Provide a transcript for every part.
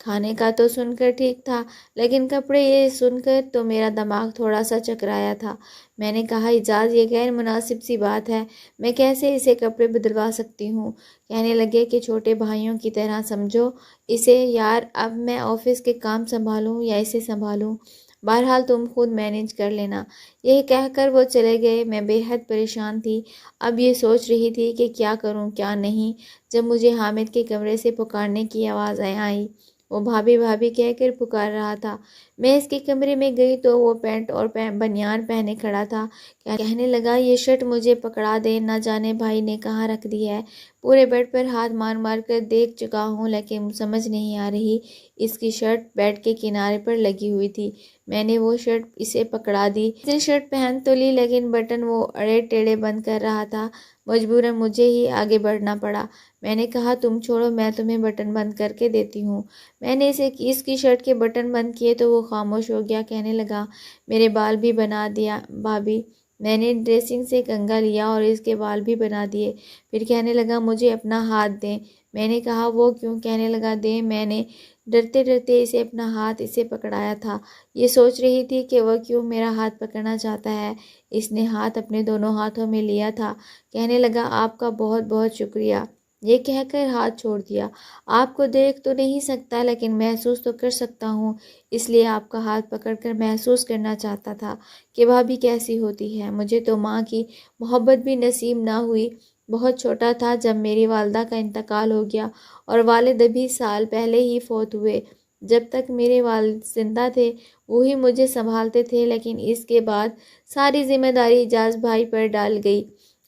کھانے کا تو سن کر ٹھیک تھا، لیکن کپڑے یہ سن کر تو میرا دماغ تھوڑا سا چکرایا تھا۔ میں نے کہا اعجاز یہ غیر مناسب سی بات ہے، میں کیسے اسے کپڑے بدلوا سکتی ہوں؟ کہنے لگے کہ چھوٹے بھائیوں کی طرح سمجھو اسے یار، اب میں آفس کے کام سنبھالوں یا اسے سنبھالوں؟ بہرحال تم خود مینیج کر لینا۔ یہ کہہ کر وہ چلے گئے۔ میں بے حد پریشان تھی، اب یہ سوچ رہی تھی کہ کیا کروں کیا نہیں، جب مجھے حامد کے کمرے سے پکارنے کی آوازیں آئی۔ وہ بھابھی بھابھی کہہ کر پکار رہا تھا۔ میں اس کے کمرے میں گئی تو وہ پینٹ اور بنیان پہنے کھڑا تھا۔ کہنے لگا یہ شرٹ مجھے پکڑا دے، نہ جانے بھائی نے کہاں رکھ دی ہے۔ پورے بیڈ پر ہاتھ مار مار کر دیکھ چکا ہوں، لیکن سمجھ نہیں آ رہی۔ اس کی شرٹ بیڈ کے کنارے پر لگی ہوئی تھی۔ میں نے وہ شرٹ اسے پکڑا دی۔ اس نے شرٹ پہن تو لی، لیکن بٹن وہ اڑے ٹیڑھے بند کر رہا تھا۔ مجبوراً مجھے ہی آگے بڑھنا پڑا۔ میں نے کہا تم چھوڑو، میں تمہیں بٹن بند کر کے دیتی ہوں۔ میں نے اس کی شرٹ کے بٹن بند کیے تو وہ خاموش ہو گیا۔ کہنے لگا میرے بال بھی بنا دیا بھابھی۔ میں نے ڈریسنگ سے کنگھا لیا اور اس کے بال بھی بنا دیے۔ پھر کہنے لگا مجھے اپنا ہاتھ دیں۔ میں نے کہا وہ کیوں؟ کہنے لگا دیں۔ میں نے ڈرتے ڈرتے اسے اپنا ہاتھ اسے پکڑایا تھا۔ یہ سوچ رہی تھی کہ وہ کیوں میرا ہاتھ پکڑنا چاہتا ہے۔ اس نے ہاتھ اپنے دونوں ہاتھوں میں لیا تھا۔ کہنے لگا آپ کا بہت بہت شکریہ۔ یہ کہہ کر ہاتھ چھوڑ دیا۔ آپ کو دیکھ تو نہیں سکتا، لیکن محسوس تو کر سکتا ہوں، اس لیے آپ کا ہاتھ پکڑ کر محسوس کرنا چاہتا تھا کہ بھابھی کیسی ہوتی ہے۔ مجھے تو ماں کی محبت بھی نصیب نہ ہوئی۔ بہت چھوٹا تھا جب میری والدہ کا انتقال ہو گیا، اور والد ابھی سال پہلے ہی فوت ہوئے۔ جب تک میرے والد زندہ تھے وہی مجھے سنبھالتے تھے، لیکن اس کے بعد ساری ذمہ داری اعجاز بھائی پر ڈال گئی،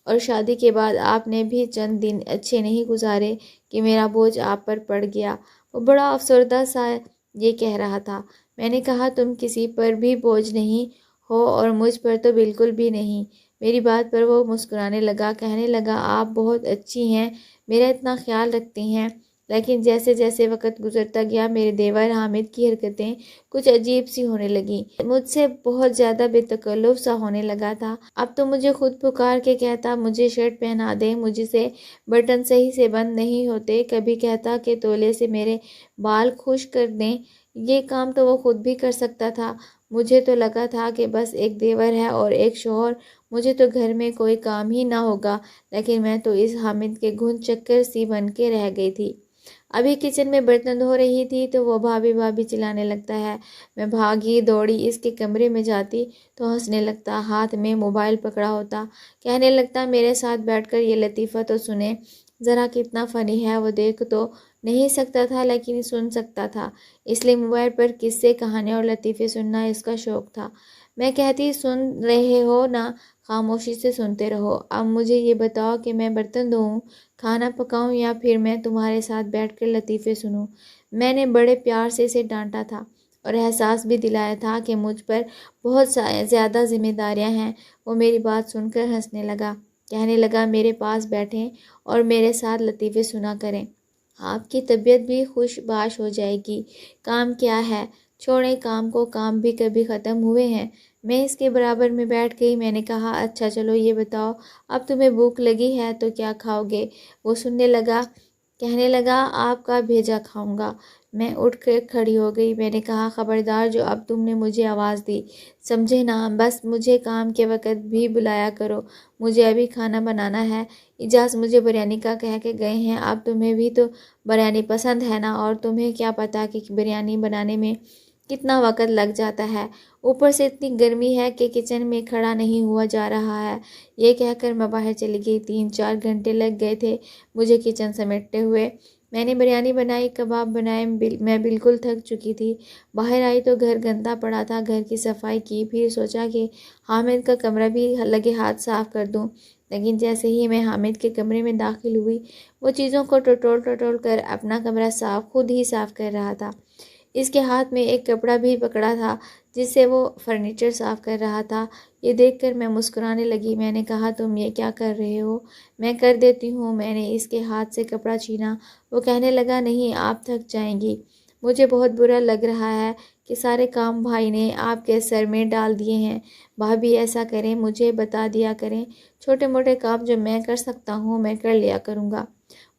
اور شادی کے بعد آپ نے بھی چند دن اچھے نہیں گزارے کہ میرا بوجھ آپ پر پڑ گیا۔ وہ بڑا افسردہ سا یہ کہہ رہا تھا۔ میں نے کہا تم کسی پر بھی بوجھ نہیں ہو، اور مجھ پر تو بالکل بھی نہیں۔ میری بات پر وہ مسکرانے لگا۔ کہنے لگا آپ بہت اچھی ہیں، میرا اتنا خیال رکھتی ہیں۔ لیکن جیسے جیسے وقت گزرتا گیا میرے دیور حامد کی حرکتیں کچھ عجیب سی ہونے لگیں۔ مجھ سے بہت زیادہ بے تکلف سا ہونے لگا تھا۔ اب تو مجھے خود پکار کے کہتا مجھے شرٹ پہنا دیں، مجھ سے بٹن صحیح سے بند نہیں ہوتے۔ کبھی کہتا کہ تولے سے میرے بال خشک کر دیں۔ یہ کام تو وہ خود بھی کر سکتا تھا۔ مجھے تو لگا تھا کہ بس ایک دیور ہے اور ایک شوہر، مجھے تو گھر میں کوئی کام ہی نہ ہوگا، لیکن میں تو اس حامد کے گھن چکر سی بن کے رہ گئی تھی۔ ابھی کچن میں برتن دھو رہی تھی تو وہ بھابھی بھابھی چلانے لگتا ہے۔ میں بھاگی دوڑی اس کے کمرے میں جاتی تو ہنسنے لگتا، ہاتھ میں موبائل پکڑا ہوتا۔ کہنے لگتا میرے ساتھ بیٹھ کر یہ لطیفہ تو سنیں ذرا، کتنا فنی ہے۔ وہ دیکھ تو نہیں سکتا تھا لیکن سن سکتا تھا، اس لیے موبائل پر قصے کہانیاں اور لطیفے سننا اس کا شوق تھا۔ میں کہتی سن رہے ہو نا، خاموشی سے سنتے رہو۔ اب مجھے یہ بتاؤ کہ میں برتن دھوؤں، کھانا پکاؤں، یا پھر میں تمہارے ساتھ بیٹھ کر لطیفے سنوں؟ میں نے بڑے پیار سے اسے ڈانٹا تھا اور احساس بھی دلایا تھا کہ مجھ پر بہت زیادہ ذمہ داریاں ہیں۔ وہ میری بات سن کر ہنسنے لگا۔ کہنے لگا میرے پاس بیٹھیں اور میرے ساتھ لطیفے سنا کریں، آپ کی طبیعت بھی خوش باش ہو جائے گی۔ کام کیا ہے، چھوڑیں کام کو، کام بھی کبھی ختم ہوئے ہیں۔ میں اس کے برابر میں بیٹھ گئی۔ میں نے کہا اچھا چلو یہ بتاؤ، اب تمہیں بھوک لگی ہے تو کیا کھاؤ گے؟ وہ سننے لگا۔ کہنے لگا آپ کا بھیجا کھاؤں گا۔ میں اٹھ کر کھڑی ہو گئی۔ میں نے کہا خبردار جو اب تم نے مجھے آواز دی، سمجھے نا، بس مجھے کام کے وقت بھی بلایا کرو، مجھے ابھی کھانا بنانا ہے۔ اعجاز مجھے بریانی کا کہہ کے گئے ہیں، اب تمہیں بھی تو بریانی پسند ہے نا، اور تمہیں کیا پتا کہ بریانی بنانے میں کتنا وقت لگ جاتا ہے، اوپر سے اتنی گرمی ہے کہ کچن میں کھڑا نہیں ہوا جا رہا ہے۔ یہ کہہ کر میں باہر چلی گئی۔ 3-4 گھنٹے لگ گئے تھے مجھے کچن سمیٹتے ہوئے۔ میں نے بریانی بنائی، کباب بنائے، میں بالکل تھک چکی تھی۔ باہر آئی تو گھر گندا پڑا تھا، گھر کی صفائی کی، پھر سوچا کہ حامد کا کمرہ بھی لگے ہاتھ صاف کر دوں، لیکن جیسے ہی میں حامد کے کمرے میں داخل ہوئی وہ چیزوں کو ٹٹول کر اپنا کمرہ خود ہی صاف کر رہا تھا۔ اس کے ہاتھ میں ایک کپڑا بھی پکڑا تھا جس سے وہ فرنیچر صاف کر رہا تھا۔ یہ دیکھ کر میں مسکرانے لگی۔ میں نے کہا تم یہ کیا کر رہے ہو؟ میں کر دیتی ہوں۔ میں نے اس کے ہاتھ سے کپڑا چھینا۔ وہ کہنے لگا نہیں، آپ تھک جائیں گی۔ مجھے بہت برا لگ رہا ہے کہ سارے کام بھائی نے آپ کے سر میں ڈال دیے ہیں۔ بھابھی ایسا کریں، مجھے بتا دیا کریں، چھوٹے موٹے کام جو میں کر سکتا ہوں میں کر لیا کروں گا۔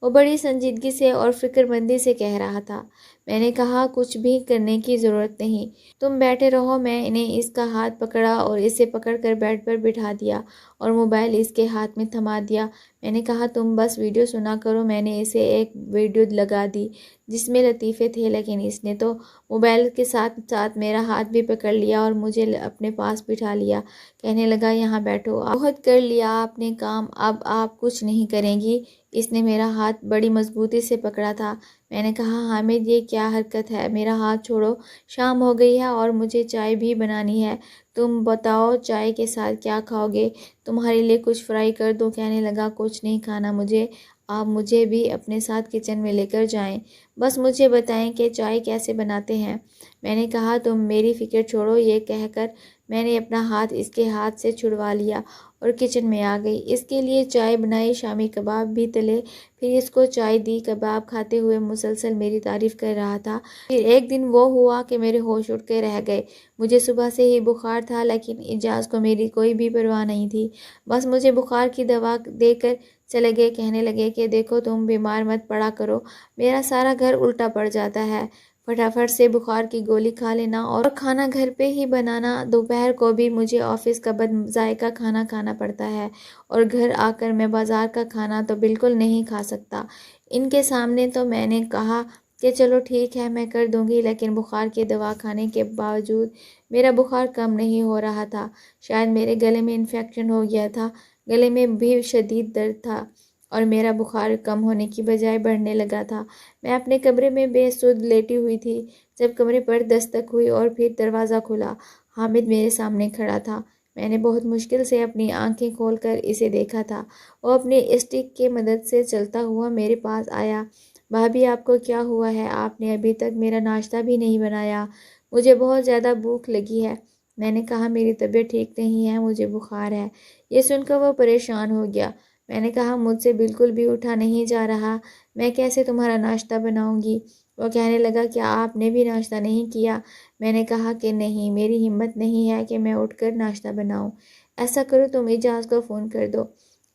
وہ بڑی سنجیدگی سے اور فکر مندی سے کہہ رہا تھا۔ میں نے کہا کچھ بھی کرنے کی ضرورت نہیں، تم بیٹھے رہو۔ میں نے اس کا ہاتھ پکڑا اور اسے پکڑ کر بیڈ پر بٹھا دیا اور موبائل اس کے ہاتھ میں تھما دیا۔ میں نے کہا تم بس ویڈیو سنا کرو۔ میں نے اسے ایک ویڈیو لگا دی جس میں لطیفے تھے، لیکن اس نے تو موبائل کے ساتھ ساتھ میرا ہاتھ بھی پکڑ لیا اور مجھے اپنے پاس بٹھا لیا۔ کہنے لگا یہاں بیٹھو، بہت کر لیا آپ نے کام، اب آپ کچھ نہیں کریں گی۔ اس نے میرا ہاتھ بڑی مضبوطی سے پکڑا تھا۔ میں نے کہا حامد یہ کیا حرکت ہے، میرا ہاتھ چھوڑو، شام ہو گئی ہے اور مجھے چائے بھی بنانی ہے۔ تم بتاؤ چائے کے ساتھ کیا کھاؤ گے، تمہارے لیے کچھ فرائی کر دوں۔ کہنے لگا کچھ نہیں کھانا مجھے، آپ مجھے بھی اپنے ساتھ کچن میں لے کر جائیں، بس مجھے بتائیں کہ چائے کیسے بناتے ہیں۔ میں نے کہا تم میری فکر چھوڑو۔ یہ کہہ کر میں نے اپنا ہاتھ اس کے ہاتھ سے چھڑوا لیا اور کچن میں آ گئی۔ اس کے لیے چائے بنائی، شامی کباب بھی تلے، پھر اس کو چائے دی۔ کباب کھاتے ہوئے مسلسل میری تعریف کر رہا تھا۔ پھر ایک دن وہ ہوا کہ میرے ہوش اڑ کے رہ گئے۔ مجھے صبح سے ہی بخار تھا، لیکن اعجاز کو میری کوئی بھی پرواہ نہیں تھی، بس مجھے بخار کی دوا دے کر چلے گئے۔ کہنے لگے کہ دیکھو تم بیمار مت پڑا کرو، میرا سارا گھر الٹا پڑ جاتا ہے، فٹافٹ سے بخار کی گولی کھا لینا اور کھانا گھر پہ ہی بنانا۔ دوپہر کو بھی مجھے آفس کا بد ذائقہ کھانا کھانا پڑتا ہے اور گھر آ کر میں بازار کا کھانا تو بالکل نہیں کھا سکتا۔ ان کے سامنے تو میں نے کہا کہ چلو ٹھیک ہے میں کر دوں گی، لیکن بخار کی دوا کھانے کے باوجود میرا بخار کم نہیں ہو رہا تھا۔ شاید میرے گلے میں انفیکشن ہو گیا تھا، گلے میں بھی شدید درد تھا اور میرا بخار کم ہونے کی بجائے بڑھنے لگا تھا۔ میں اپنے کمرے میں بے سود لیٹی ہوئی تھی جب کمرے پر دستک ہوئی اور پھر دروازہ کھلا۔ حامد میرے سامنے کھڑا تھا۔ میں نے بہت مشکل سے اپنی آنکھیں کھول کر اسے دیکھا تھا۔ وہ اپنی اسٹک کی مدد سے چلتا ہوا میرے پاس آیا۔ بھابھی آپ کو کیا ہوا ہے، آپ نے ابھی تک میرا ناشتہ بھی نہیں بنایا، مجھے بہت زیادہ بھوک لگی ہے۔ میں نے کہا میری طبیعت ٹھیک نہیں ہے، مجھے بخار ہے۔ یہ سن کر وہ پریشان ہو گیا۔ میں نے کہا مجھ سے بالکل بھی اٹھا نہیں جا رہا، میں کیسے تمہارا ناشتہ بناؤں گی۔ وہ کہنے لگا کیا آپ نے بھی ناشتہ نہیں کیا؟ میں نے کہا کہ نہیں، میری ہمت نہیں ہے کہ میں اٹھ کر ناشتہ بناؤں۔ ایسا کرو تم اعجاز کو فون کر دو،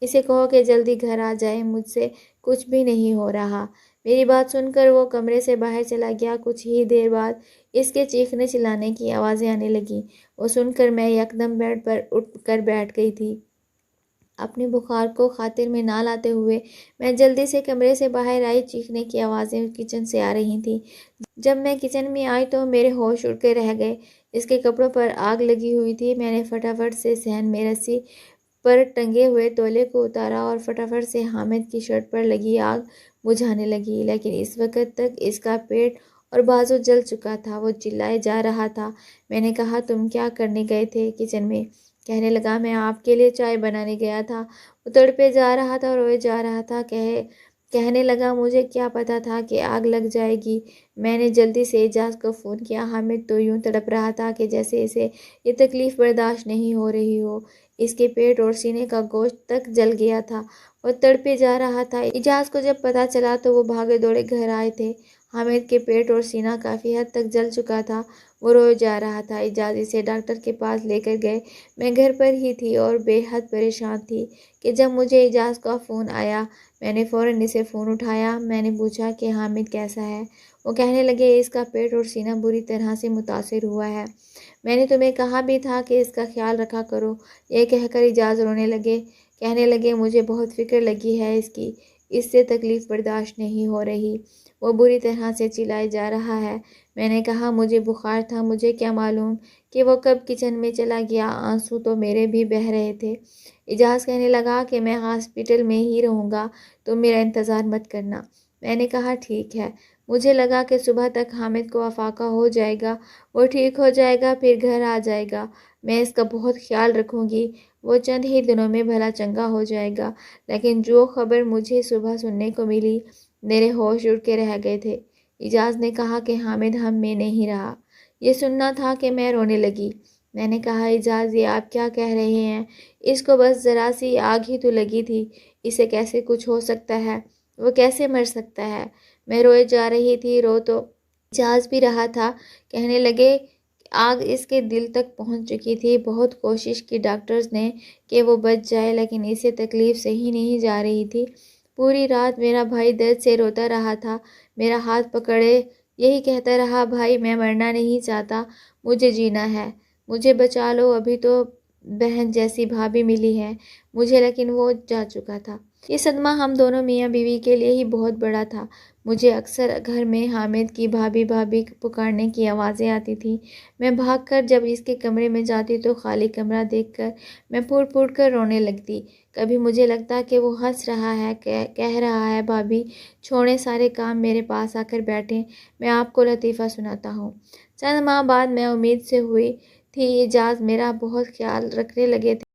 اسے کہو کہ جلدی گھر آ جائے، مجھ سے کچھ بھی نہیں ہو رہا۔ میری بات سن کر وہ کمرے سے باہر چلا گیا۔ کچھ ہی دیر بعد اس کے چیخنے چلانے کی آوازیں آنے لگیں۔ وہ سن کر میں یکدم بیڈ پر اٹھ کر بیٹھ گئی تھی۔ اپنے بخار کو خاطر میں نہ لاتے ہوئے میں جلدی سے کمرے سے باہر آئی۔ چیخنے کی آوازیں کچن سے آ رہی تھیں۔ جب میں کچن میں آئی تو میرے ہوش اڑ کے رہ گئے۔ اس کے کپڑوں پر آگ لگی ہوئی تھی۔ میں نے فٹافٹ سے صحن میں رسی پر ٹنگے ہوئے تولے کو اتارا اور فٹافٹ سے حامد کی شرٹ پر لگی آگ بجھانے لگی، لیکن اس وقت تک اس کا پیٹ اور بازو جل چکا تھا۔ وہ چلائے جا رہا تھا۔ میں نے کہا تم کیا کرنے گئے تھے کچن میں؟ کہنے لگا میں آپ کے لیے چائے بنانے گیا تھا۔ وہ تڑپے جا رہا تھا، روئے جا رہا تھا۔ کہنے لگا مجھے کیا پتا تھا کہ آگ لگ جائے گی۔ میں نے جلدی سے اعجاز کو فون کیا۔ حامد تو یوں تڑپ رہا تھا کہ جیسے اسے یہ تکلیف برداشت نہیں ہو رہی ہو۔ اس کے پیٹ اور سینے کا گوشت تک جل گیا تھا، وہ تڑپے جا رہا تھا۔ اعجاز کو جب پتا چلا تو وہ بھاگے دوڑے گھر آئے تھے۔ حامد کے پیٹ اور سینہ کافی حد تک جل چکا تھا، وہ روئے جا رہا تھا۔ اعجاز اسے ڈاکٹر کے پاس لے کر گئے۔ میں گھر پر ہی تھی اور بے حد پریشان تھی کہ جب مجھے اعجاز کا فون آیا، میں نے فوراً اسے فون اٹھایا۔ میں نے پوچھا کہ حامد کیسا ہے؟ وہ کہنے لگے اس کا پیٹ اور سینہ بری طرح سے متاثر ہوا ہے، میں نے تمہیں کہا بھی تھا کہ اس کا خیال رکھا کرو۔ یہ کہہ کر اعجاز رونے لگے۔ کہنے لگے مجھے بہت فکر لگی ہے اس کی، اس سے تکلیف برداشت نہیں ہو رہی، وہ بری طرح سے چلائے جا رہا ہے۔ میں نے کہا مجھے بخار تھا، مجھے کیا معلوم کہ وہ کب کچن میں چلا گیا، آنسو تو میرے بھی بہہ رہے تھے۔ اعجاز کہنے لگا کہ میں ہاسپٹل میں ہی رہوں گا، تم میرا انتظار مت کرنا۔ میں نے کہا ٹھیک ہے۔ مجھے لگا کہ صبح تک حامد کو افاقہ ہو جائے گا، وہ ٹھیک ہو جائے گا، پھر گھر آ جائے گا، میں اس کا بہت خیال رکھوں گی، وہ چند ہی دنوں میں بھلا چنگا ہو جائے گا۔ لیکن جو خبر مجھے صبح سننے کو ملی، میرے ہوش اڑ کے رہ گئے تھے۔ اعجاز نے کہا کہ حامد ہم میں نہیں رہا۔ یہ سننا تھا کہ میں رونے لگی۔ میں نے کہا اعجاز یہ آپ کیا کہہ رہے ہیں، اس کو بس ذرا سی آگ ہی تو لگی تھی، اسے کیسے کچھ ہو سکتا ہے، وہ کیسے مر سکتا ہے؟ میں روئے جا رہی تھی، رو تو اعجاز بھی رہا تھا۔ کہنے لگے آگ اس کے دل تک پہنچ چکی تھی، بہت کوشش کی ڈاکٹرز نے کہ وہ بچ جائے، لیکن اسے تکلیف سہی نہیں جا رہی تھی۔ پوری رات میرا بھائی درد سے روتا رہا تھا، میرا ہاتھ پکڑے یہی کہتا رہا، بھائی میں مرنا نہیں چاہتا، مجھے جینا ہے، مجھے بچا لو، ابھی تو بہن جیسی بھابھی ملی ہے مجھے، لیکن وہ جا چکا تھا۔ یہ صدمہ ہم دونوں میاں بیوی کے لیے ہی بہت بڑا تھا۔ مجھے اکثر گھر میں حامد کی بھابھی بھابھی پکارنے کی آوازیں آتی تھیں۔ میں بھاگ کر جب اس کے کمرے میں جاتی تو خالی کمرہ دیکھ کر میں پھوٹ پھوٹ کر رونے لگتی۔ کبھی مجھے لگتا کہ وہ ہنس رہا ہے، کہہ رہا ہے، بھابھی چھوڑیں سارے کام، میرے پاس آ کر بیٹھیں، میں آپ کو لطیفہ سناتا ہوں۔ چند ماہ بعد میں امید سے ہوئی تھی اعجاز میرا بہت خیال رکھنے لگے تھے۔